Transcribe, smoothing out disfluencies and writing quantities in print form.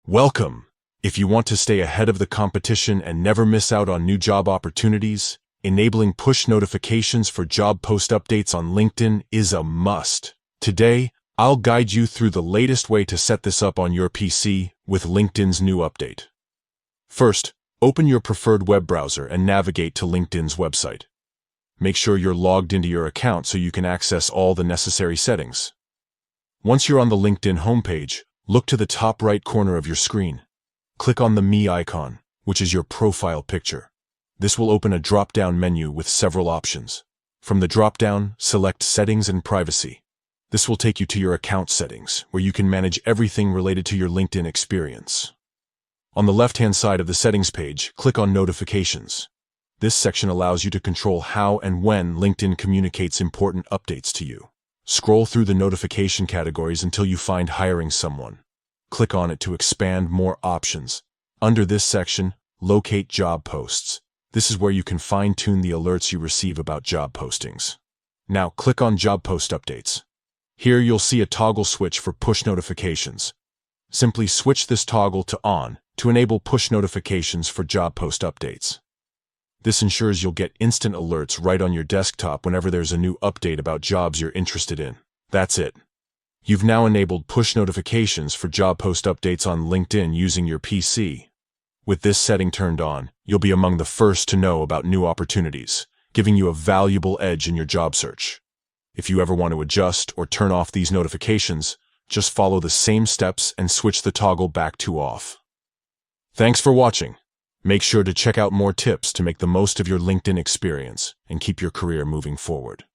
Welcome! If you want to stay ahead of the competition and never miss out on new job opportunities, enabling push notifications for job post updates on LinkedIn is a must. Today, I'll guide you through the latest way to set this up on your PC with LinkedIn's new update. First, open your preferred web browser and navigate to LinkedIn's website. Make sure you're logged into your account so you can access all the necessary settings. Once you're on the LinkedIn homepage, look to the top right corner of your screen. Click on the Me icon, which is your profile picture. This will open a drop-down menu with several options. From the drop-down, select Settings and Privacy. This will take you to your account settings, where you can manage everything related to your LinkedIn experience. On the left-hand side of the settings page, click on Notifications. This section allows you to control how and when LinkedIn communicates important updates to you. Scroll through the notification categories until you find Hiring Someone. Click on it to expand more options. Under this section, locate job posts. This is where you can fine-tune the alerts you receive about job postings. Now click on Job Post Updates. Here you'll see a toggle switch for push notifications. Simply switch this toggle to On to enable push notifications for job post updates. This ensures you'll get instant alerts right on your desktop whenever there's a new update about jobs you're interested in. That's it. You've now enabled push notifications for job post updates on LinkedIn using your PC. With this setting turned on, you'll be among the first to know about new opportunities, giving you a valuable edge in your job search. If you ever want to adjust or turn off these notifications, just follow the same steps and switch the toggle back to off. Thanks for watching. Make sure to check out more tips to make the most of your LinkedIn experience and keep your career moving forward.